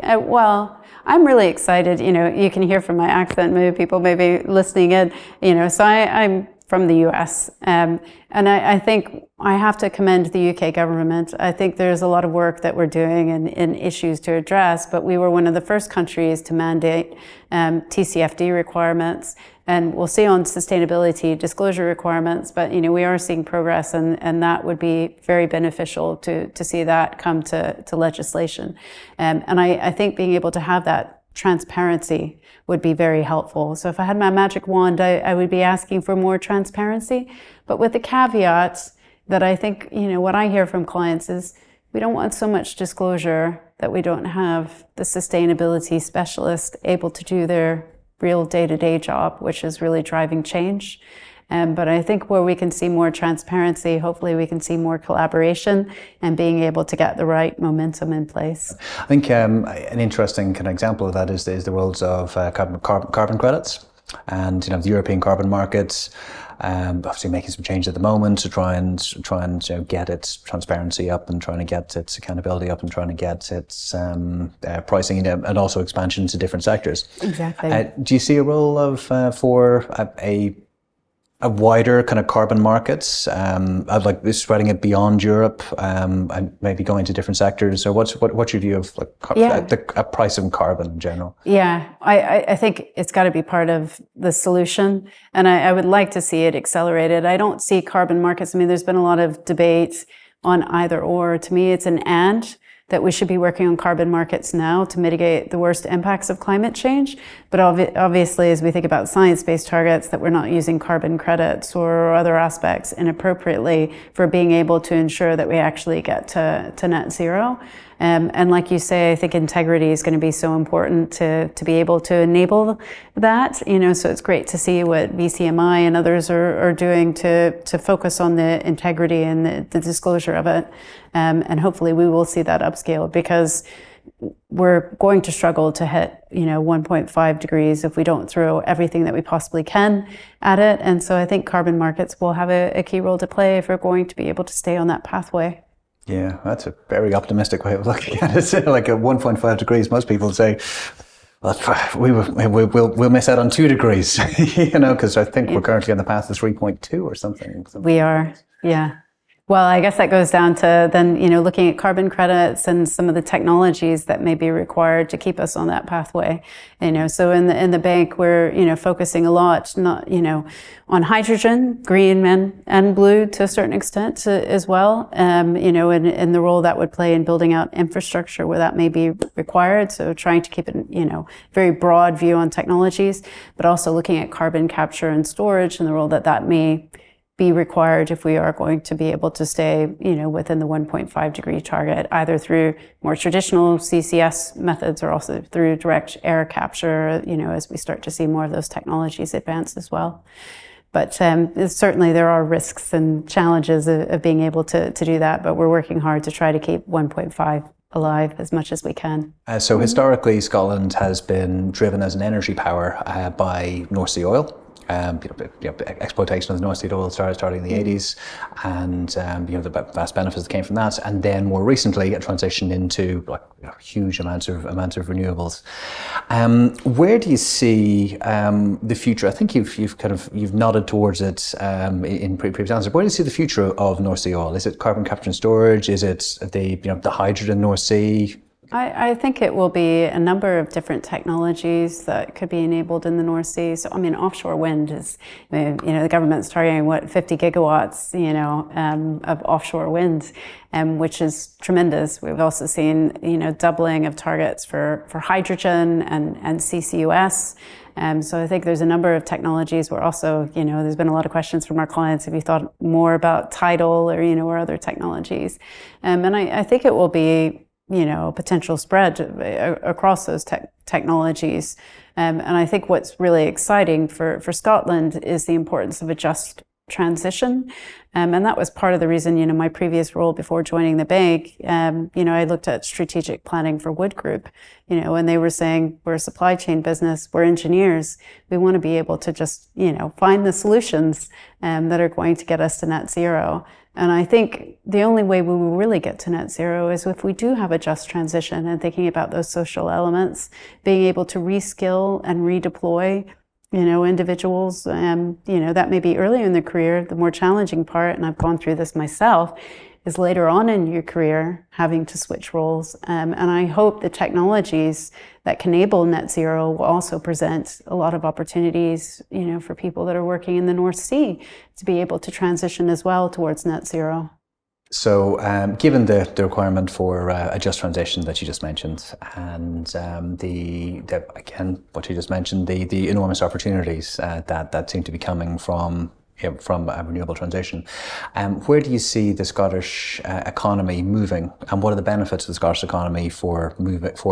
I'm really excited. You can hear from my accent, maybe people may be listening in, so I'm from the US. And I think I have to commend the UK government. I think there's a lot of work that we're doing and issues to address, but we were one of the first countries to mandate TCFD requirements. And we'll see on sustainability disclosure requirements, but we are seeing progress, and that would be very beneficial to see that come to legislation. And I think being able to have that transparency would be very helpful. So if I had my magic wand, I would be asking for more transparency, but with the caveats that I think, what I hear from clients is we don't want so much disclosure that we don't have the sustainability specialist able to do their real day-to-day job, which is really driving change. But I think where we can see more transparency, hopefully we can see more collaboration and being able to get the right momentum in place. I think an interesting kind of example of that is the world of carbon credits and the European carbon markets. Obviously making some change at the moment to try and get its transparency up and trying to get its accountability up and trying to get its pricing and also expansion to different sectors. Exactly. Do you see a role for a wider kind of carbon markets, like spreading it beyond Europe, and maybe going to different sectors? So what's your view of the price of carbon in general? Yeah, I think it's got to be part of the solution, and I would like to see it accelerated. I don't see carbon markets. There's been a lot of debate on either or. To me, it's an and. That we should be working on carbon markets now to mitigate the worst impacts of climate change. But obviously, as we think about science-based targets, that we're not using carbon credits or other aspects inappropriately for being able to ensure that we actually get to net zero. And like you say, I think integrity is going to be so important to be able to enable that. So it's great to see what BCMI and others are doing to focus on the integrity and the disclosure of it. And hopefully we will see that upscale, because we're going to struggle to hit 1.5 degrees if we don't throw everything that we possibly can at it. And so I think carbon markets will have a key role to play if we're going to be able to stay on that pathway. Yeah, that's a very optimistic way of looking at it. Like at 1.5 degrees, most people say, well, we'll miss out on 2 degrees, because I think we're currently on the path to 3.2 or something. We are, yeah. Well, I guess that goes down to then, looking at carbon credits and some of the technologies that may be required to keep us on that pathway. So in the bank, we're, focusing a lot, on hydrogen, green and blue to a certain extent as well, and the role that would play in building out infrastructure where that may be required. So trying to keep it, very broad view on technologies, but also looking at carbon capture and storage and the role that may be required if we are going to be able to stay, within the 1.5 degree target, either through more traditional CCS methods or also through direct air capture, as we start to see more of those technologies advance as well. But certainly there are risks and challenges of being able to do that, but we're working hard to try to keep 1.5 alive as much as we can. So historically, Scotland has been driven as an energy power by North Sea oil. Exploitation of the North Sea oil starting in the 80s, and the vast benefits that came from that, and then more recently a transition into huge amounts of renewables. Where do you see the future? I think you've nodded towards it in previous answers. Where do you see the future of North Sea oil? Is it carbon capture and storage? Is it the hydrogen North Sea? I think it will be a number of different technologies that could be enabled in the North Sea. So, offshore wind is, the government's targeting 50 gigawatts, of offshore wind, which is tremendous. We've also seen, doubling of targets for hydrogen and CCUS. So I think there's a number of technologies. We're also, there's been a lot of questions from our clients. Have you thought more about tidal or other technologies? And I think it will be, potential spread across those technologies. And I think what's really exciting for Scotland is the importance of a just transition. And that was part of the reason, my previous role before joining the bank, I looked at strategic planning for Wood Group, and they were saying, we're a supply chain business, we're engineers. We want to be able to just, find the solutions that are going to get us to net zero. And I think the only way we will really get to net zero is if we do have a just transition and thinking about those social elements, being able to reskill and redeploy, individuals, that may be earlier in their career. The more challenging part, and I've gone through this myself, is later on in your career having to switch roles. And I hope the technologies that can enable net zero will also present a lot of opportunities, for people that are working in the North Sea to be able to transition as well towards net zero. So given the requirement for a just transition that you just mentioned, and again, what you just mentioned, the enormous opportunities that seem to be coming from a renewable transition, where do you see the Scottish economy moving, and what are the benefits of the Scottish economy for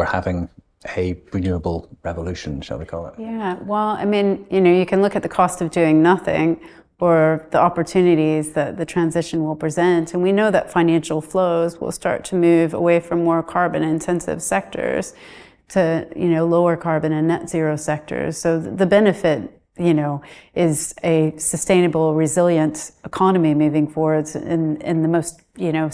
having a renewable revolution, shall we call it? Yeah, well, you can look at the cost of doing nothing, or the opportunities that the transition will present. And we know that financial flows will start to move away from more carbon intensive sectors to, lower carbon and net zero sectors. So the benefit, is a sustainable, resilient economy moving forwards in the most,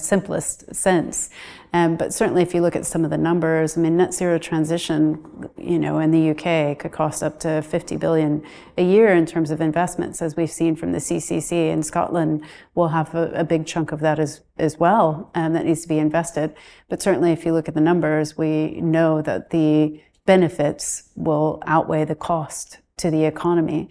simplest sense. But certainly if you look at some of the numbers, net zero transition, in the UK could cost up to 50 billion a year in terms of investments, as we've seen from the CCC. In Scotland, we'll have a big chunk of that as well, that needs to be invested. But certainly if you look at the numbers, we know that the benefits will outweigh the cost to the economy.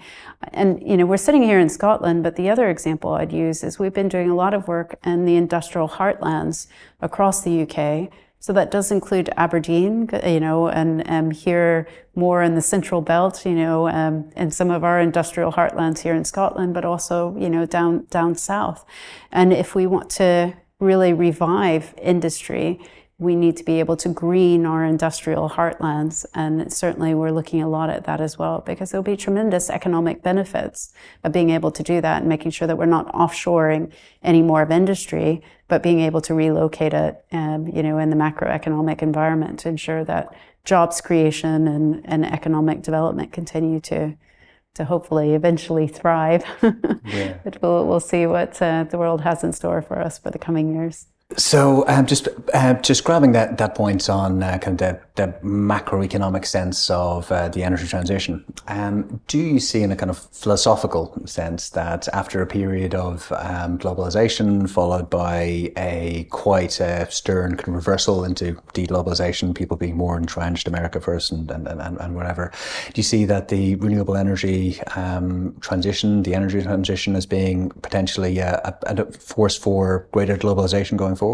And, we're sitting here in Scotland, but the other example I'd use is we've been doing a lot of work in the industrial heartlands across the UK. So that does include Aberdeen, and here more in the central belt, and some of our industrial heartlands here in Scotland, but also, down south. And if we want to really revive industry, we need to be able to green our industrial heartlands. And certainly we're looking a lot at that as well, because there'll be tremendous economic benefits of being able to do that and making sure that we're not offshoring any more of industry, but being able to relocate it, in the macroeconomic environment to ensure that jobs creation and economic development continue to hopefully eventually thrive. Yeah. But we'll see what the world has in store for us for the coming years. So just grabbing that point on kind of the macroeconomic sense of the energy transition, do you see in a kind of philosophical sense that after a period of globalization followed by a quite stern kind of reversal into deglobalization, people being more entrenched, America first and whatever, do you see that the renewable energy transition, the energy transition as being potentially a force for greater globalization going forward?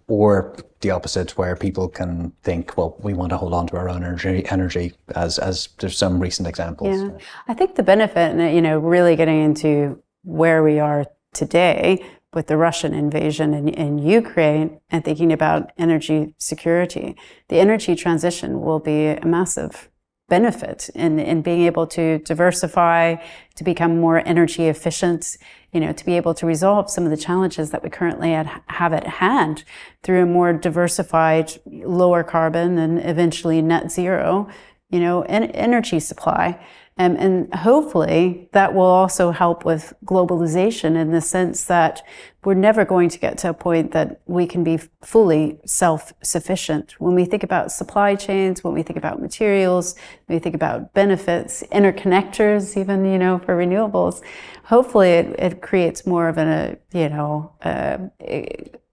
Or the opposite, where people can think, well, we want to hold on to our own energy as there's some recent examples. Yeah, I think the benefit, really getting into where we are today with the Russian invasion in Ukraine and thinking about energy security, the energy transition will be a massive benefit in being able to diversify, to become more energy efficient, to be able to resolve some of the challenges that we currently have at hand through a more diversified, lower carbon and eventually net zero, energy supply. And hopefully that will also help with globalization in the sense that we're never going to get to a point that we can be fully self-sufficient. When we think about supply chains, when we think about materials, when we think about benefits, interconnectors, even, for renewables, hopefully it creates more of an,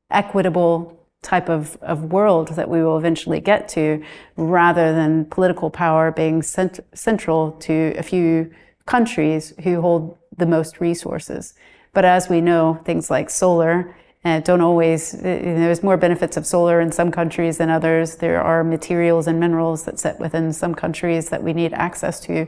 equitable type of world that we will eventually get to, rather than political power being central to a few countries who hold the most resources. But as we know, things like solar don't always, there's more benefits of solar in some countries than others. There are materials and minerals that sit within some countries that we need access to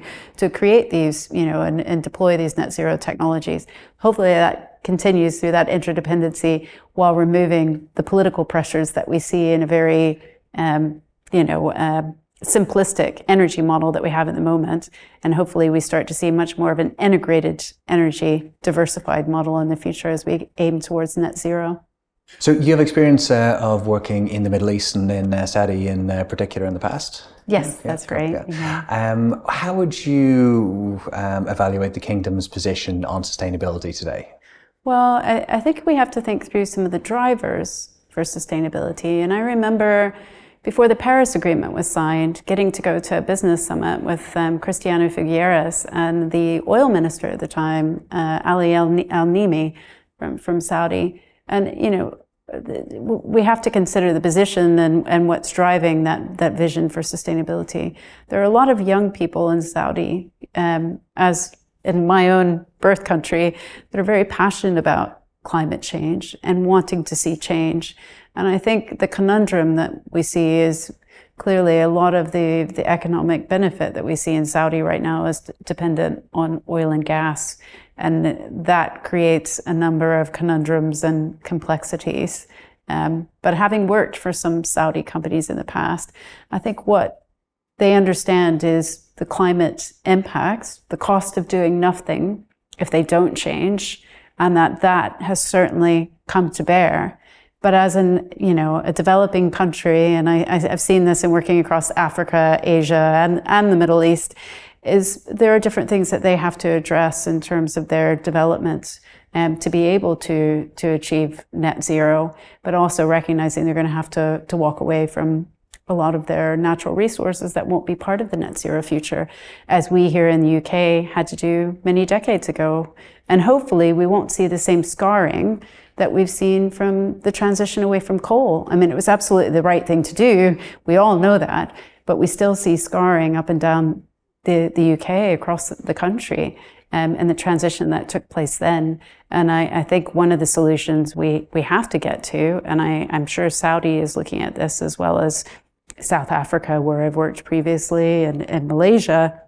create these, and deploy these net zero technologies. Hopefully that continues through that interdependency while removing the political pressures that we see in a very, simplistic energy model that we have at the moment. And hopefully we start to see much more of an integrated energy diversified model in the future as we aim towards net zero. So you have experience of working in the Middle East and in Saudi in particular in the past? Yes, that's right. Okay. Yeah. How would you evaluate the kingdom's position on sustainability today? Well, I think we have to think through some of the drivers for sustainability. And I remember before the Paris Agreement was signed, getting to go to a business summit with Cristiano Figueres and the oil minister at the time, Ali Al-Nimi from Saudi. And, we have to consider the position and what's driving that vision for sustainability. There are a lot of young people in Saudi, as in my own birth country, that are very passionate about climate change and wanting to see change. And I think the conundrum that we see is clearly a lot of the economic benefit that we see in Saudi right now is dependent on oil and gas. And that creates a number of conundrums and complexities. But having worked for some Saudi companies in the past, I think what they understand is the climate impacts, the cost of doing nothing if they don't change, and that has certainly come to bear. But as a developing country, and I've seen this in working across Africa, Asia, and the Middle East, is there are different things that they have to address in terms of their development to be able to achieve net zero, but also recognizing they're going to have to walk away from a lot of their natural resources that won't be part of the net zero future, as we here in the UK had to do many decades ago. And hopefully we won't see the same scarring that we've seen from the transition away from coal. I mean, it was absolutely the right thing to do. We all know that, but we still see scarring up and down the UK, across the country, and the transition that took place then. And I think one of the solutions we have to get to, and I'm sure Saudi is looking at this, as well as South Africa, where I've worked previously, and Malaysia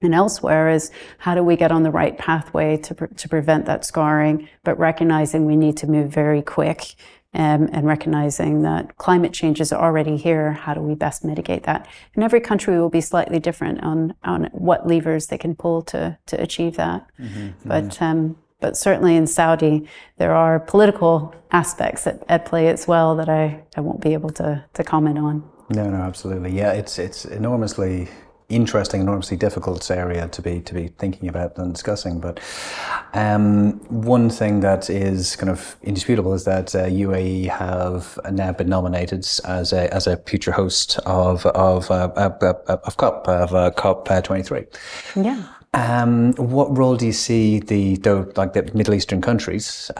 and elsewhere, is how do we get on the right pathway to prevent that scarring, but recognizing we need to move very quick, and recognizing that climate change is already here. How do we best mitigate that? And every country will be slightly different on what levers they can pull to achieve that. Mm-hmm. But certainly in Saudi, there are political aspects at play as well that I won't be able to comment on. No, absolutely. Yeah, it's enormously interesting, enormously difficult area to be thinking about and discussing. But one thing that is kind of indisputable is that UAE have now been nominated as a future host of COP23. Yeah. What role do you see the Middle Eastern countries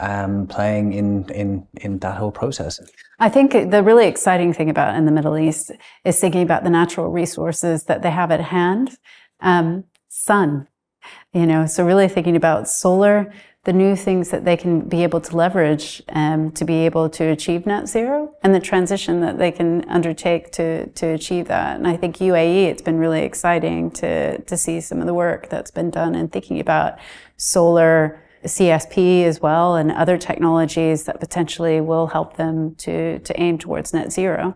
playing in that whole process? I think the really exciting thing about in the Middle East is thinking about the natural resources that they have at hand. Sun, so really thinking about solar, the new things that they can be able to leverage to be able to achieve net zero, and the transition that they can undertake to achieve that. And I think UAE, it's been really exciting to see some of the work that's been done in thinking about solar, CSP as well, and other technologies that potentially will help them to aim towards net zero.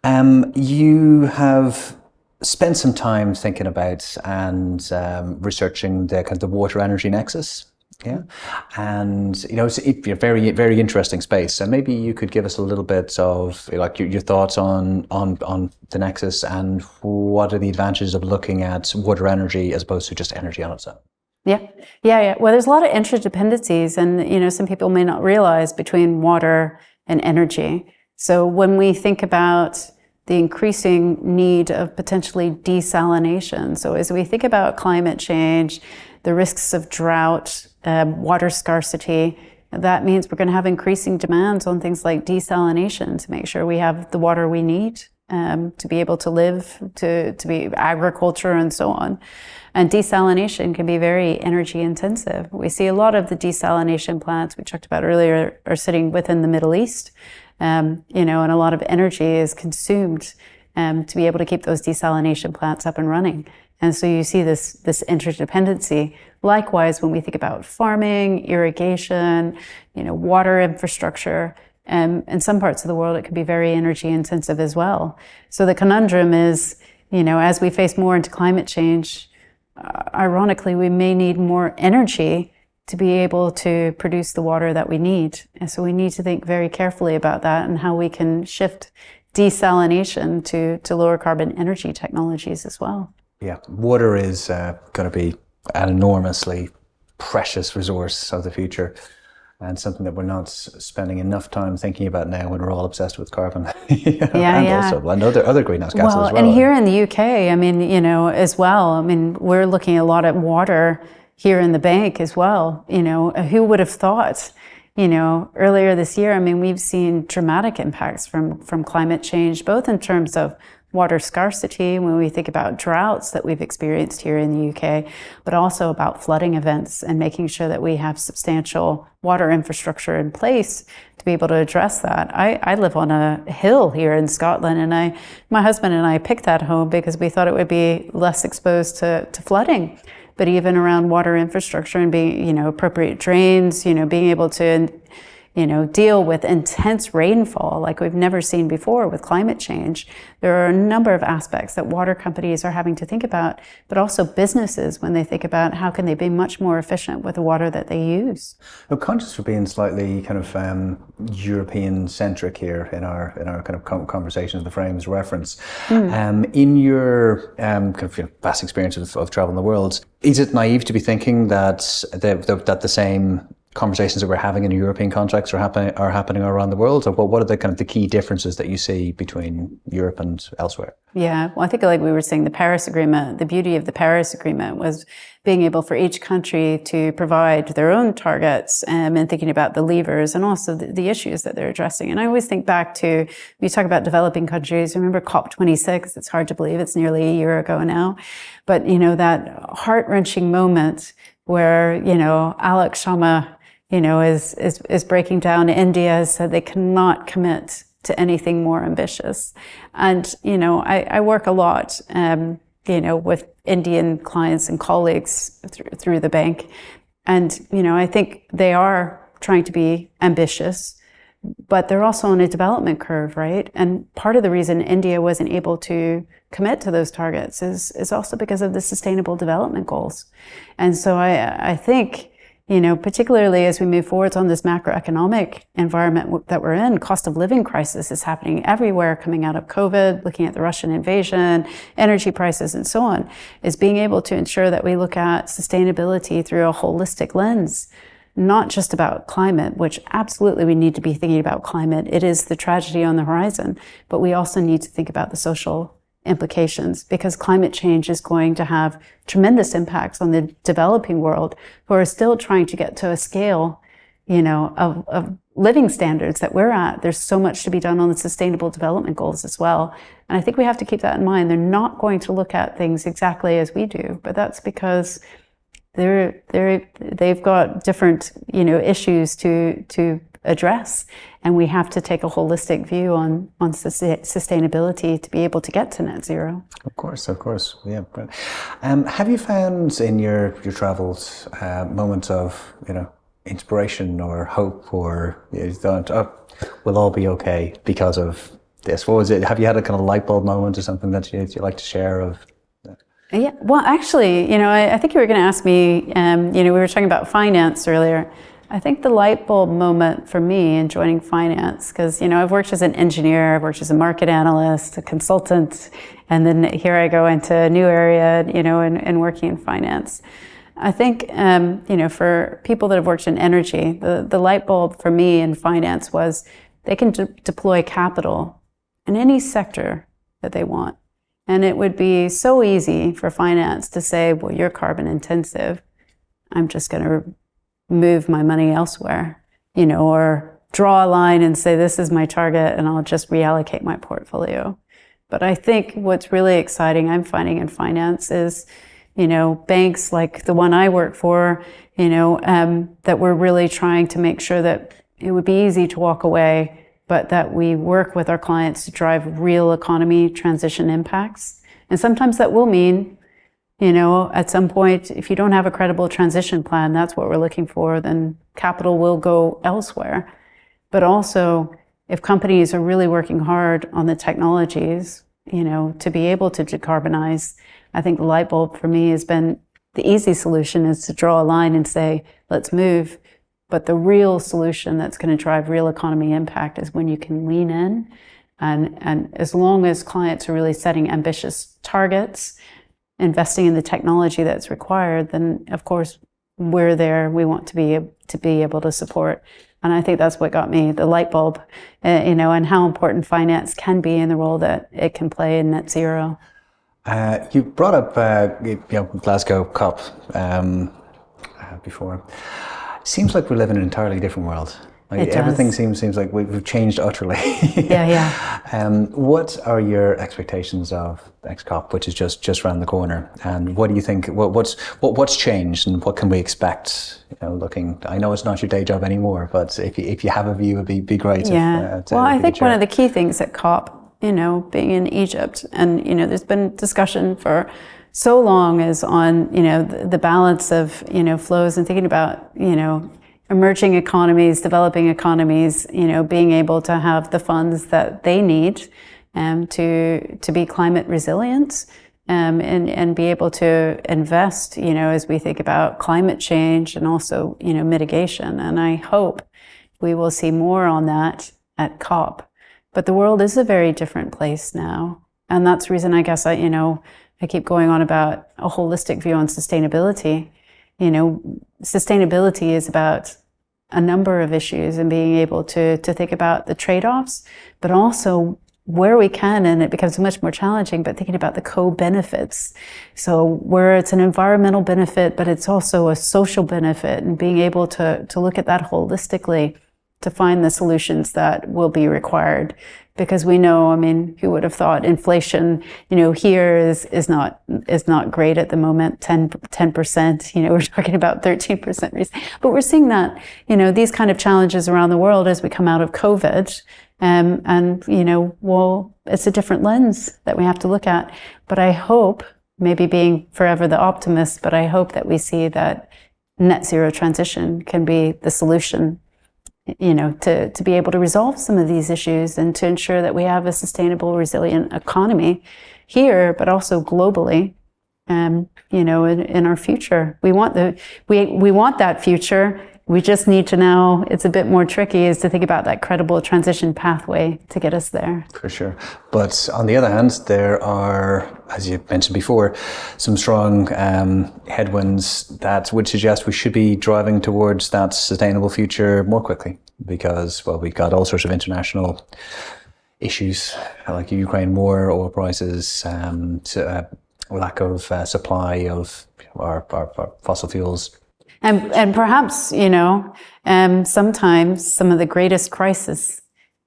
You have spent some time thinking about and researching the water energy nexus. Yeah, and it's a very, very interesting space. So maybe you could give us a little bit of your thoughts on the nexus and what are the advantages of looking at water energy as opposed to just energy on its own. Yeah. Well, there's a lot of interdependencies, and some people may not realize between water and energy. So when we think about the increasing need of potentially desalination, so as we think about climate change, the risks of drought, water scarcity, that means we're going to have increasing demands on things like desalination to make sure we have the water we need to be able to live, to be agriculture and so on. And desalination can be very energy intensive. We see a lot of the desalination plants we talked about earlier are sitting within the Middle East, and a lot of energy is consumed to be able to keep those desalination plants up and running. And so you see this interdependency. Likewise, when we think about farming, irrigation, water infrastructure, in some parts of the world, it can be very energy intensive as well. So the conundrum is, as we face more into climate change, ironically, we may need more energy to be able to produce the water that we need. And so we need to think very carefully about that and how we can shift desalination to lower carbon energy technologies as well. Yeah, water is going to be an enormously precious resource of the future, and something that we're not spending enough time thinking about now when we're all obsessed with carbon. Also other greenhouse gases as well. And here in the UK, as well, we're looking a lot at water here in the bank as well. Who would have thought? Earlier this year, we've seen dramatic impacts from climate change, both in terms of water scarcity, when we think about droughts that we've experienced here in the UK, but also about flooding events and making sure that we have substantial water infrastructure in place to be able to address that. I live on a hill here in Scotland, and my husband and I picked that home because we thought it would be less exposed to flooding. But even around water infrastructure and being, appropriate drains, being able to deal with intense rainfall like we've never seen before with climate change. There are a number of aspects that water companies are having to think about, but also businesses when they think about how can they be much more efficient with the water that they use. I'm conscious for being slightly kind of European-centric here in our kind of conversations, the frames reference. In your kind of vast experience of traveling the world, is it naive to be thinking that the same conversations that we're having in a European context are happening around the world? Or what are the kind of the key differences that you see between Europe and elsewhere? Yeah, well, I think like we were saying, the Paris Agreement, the beauty of the Paris Agreement was being able for each country to provide their own targets and thinking about the levers and also the issues that they're addressing. And I always think back to, when you talk about developing countries, remember COP26, it's hard to believe it's nearly a year ago now, but that heart-wrenching moment where, Alex Sharma, is breaking down. India has said they cannot commit to anything more ambitious. And, I work a lot, with Indian clients and colleagues through the bank. And, I think they are trying to be ambitious, but they're also on a development curve, right? And part of the reason India wasn't able to commit to those targets is also because of the Sustainable Development Goals. And so I think, particularly as we move forward on this macroeconomic environment that we're in. Cost of living crisis is happening everywhere coming out of COVID, looking at the Russian invasion, energy prices, and so on, is being able to ensure that we look at sustainability through a holistic lens, not just about climate, which absolutely we need to be thinking about climate. It is the tragedy on the horizon, but we also need to think about the social implications, because climate change is going to have tremendous impacts on the developing world, who are still trying to get to a scale, of living standards that we're at. There's so much to be done on the sustainable development goals as well. And I think we have to keep that in mind. They're not going to look at things exactly as we do, but that's because they've got different, issues to address, and we have to take a holistic view on sustainability to be able to get to net zero. Of course, yeah. Have you found in your travels moments of inspiration or hope, or you thought, we'll all be okay because of this? What was it? Have you had a kind of light bulb moment or something that you like to share of? Yeah, well, actually, I think you were going to ask me. We were talking about finance earlier. I think the light bulb moment for me in joining finance, because, I've worked as an engineer, I've worked as a market analyst, a consultant, and then here I go into a new area, and working in finance. I think, for people that have worked in energy, the light bulb for me in finance was they can deploy capital in any sector that they want. And it would be so easy for finance to say, well, you're carbon intensive, I'm just going to move my money elsewhere, or draw a line and say, this is my target and I'll just reallocate my portfolio. But I think what's really exciting I'm finding in finance is, banks like the one I work for, that we're really trying to make sure that it would be easy to walk away, but that we work with our clients to drive real economy transition impacts. And sometimes that will mean, at some point, if you don't have a credible transition plan, that's what we're looking for, then capital will go elsewhere. But also, if companies are really working hard on the technologies, to be able to decarbonize, I think the light bulb for me has been the easy solution is to draw a line and say, let's move. But the real solution that's going to drive real economy impact is when you can lean in. And as long as clients are really setting ambitious targets, investing in the technology that's required, then of course we're there. We want to be able to support. And I think that's what got me the light bulb, and how important finance can be in the role that it can play in net zero. You brought up Glasgow COP before. Seems like we live in an entirely different world. Everything seems like we've changed utterly. Yeah. What are your expectations of next COP, which is just around the corner? And what do you think? What's changed, and what can we expect? Looking. I know it's not your day job anymore, but if you have a view, it'd be great. Yeah. I think one of the key things at COP, being in Egypt, and there's been discussion for so long is on the balance of flows, and thinking about emerging economies, developing economies, being able to have the funds that they need to be climate resilient, and be able to invest, as we think about climate change and also, mitigation. And I hope we will see more on that at COP. But the world is a very different place now. And that's the reason I guess I keep going on about a holistic view on sustainability. Sustainability is about a number of issues, and being able to think about the trade-offs, but also where we can, and it becomes much more challenging, but thinking about the co-benefits. So where it's an environmental benefit, but it's also a social benefit, and being able to look at that holistically to find the solutions that will be required. Because we know, who would have thought inflation, here is not great at the moment, 10%, we're talking about 13%. But we're seeing that, these kind of challenges around the world as we come out of COVID. It's a different lens that we have to look at. But I hope, maybe being forever the optimist, but I hope that we see that net zero transition can be the solution, to be able to resolve some of these issues, and to ensure that we have a sustainable, resilient economy here, but also globally, in our future. We want that future. We just need to now, it's a bit more tricky, is to think about that credible transition pathway to get us there. For sure. But on the other hand, there are, as you mentioned before, some strong headwinds that would suggest we should be driving towards that sustainable future more quickly because, well, we've got all sorts of international issues like the Ukraine war, oil prices, lack of supply of our fossil fuels. And perhaps, sometimes some of the greatest crises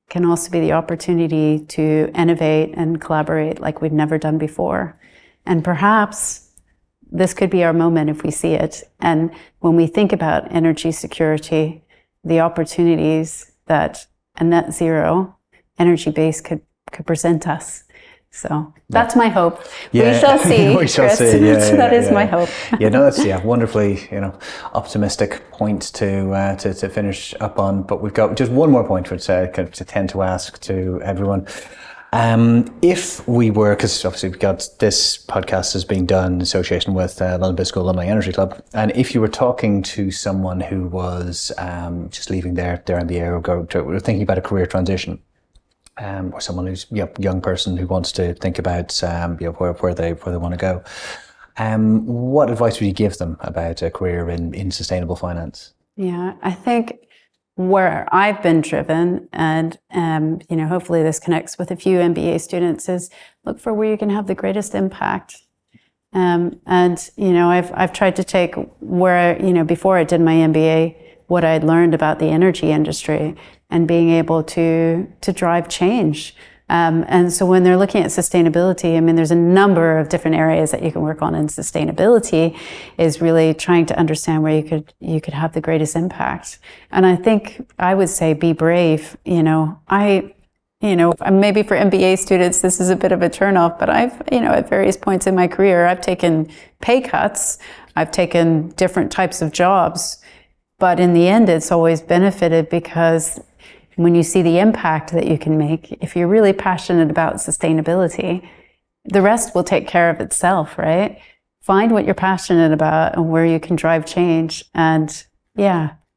can also be the opportunity to innovate and collaborate like we've never done before. And perhaps this could be our moment if we see it. And when we think about energy security, the opportunities that a net zero energy base could present us. So that's my hope. Yeah. We shall see. We shall Chris. see. That is my hope. That's wonderfully optimistic point to finish up on. But we've got just one more point which I tend to ask to everyone. If we were, because obviously we've got this podcast is being done in association with London Business School Alumni Energy Club, and if you were talking to someone who was just leaving their MBA or thinking about a career transition. Or someone who's young person who wants to think about where they want to go. What advice would you give them about a career in sustainable finance? Yeah, I think where I've been driven, and hopefully this connects with a few MBA students, is look for where you can have the greatest impact. I've tried to take where before I did my MBA, what I'd learned about the energy industry and being able to drive change. And so when they're looking at sustainability, there's a number of different areas that you can work on, and sustainability is really trying to understand where you could have the greatest impact. And I think I would say be brave. Maybe for MBA students, this is a bit of a turnoff, but I've, at various points in my career, I've taken pay cuts, I've taken different types of jobs, but in the end, it's always benefited because when you see the impact that you can make, if you're really passionate about sustainability, the rest will take care of itself, right? Find what you're passionate about and where you can drive change. And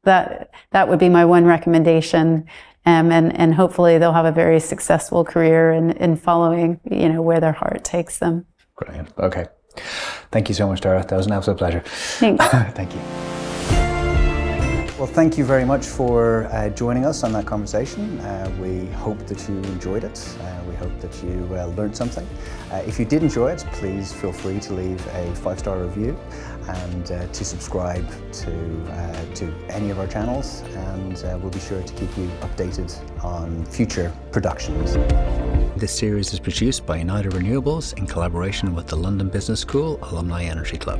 that would be my one recommendation. And hopefully they'll have a very successful career in following, where their heart takes them. Brilliant. Okay. Thank you so much, Dara. That was an absolute pleasure. Thanks. Thank you. Well, thank you very much for joining us on that conversation. We hope that you enjoyed it. We hope that you learned something. If you did enjoy it, please feel free to leave a 5-star review and to subscribe to any of our channels, and we'll be sure to keep you updated on future productions. This series is produced by Renewables in collaboration with the London Business School Alumni Energy Club.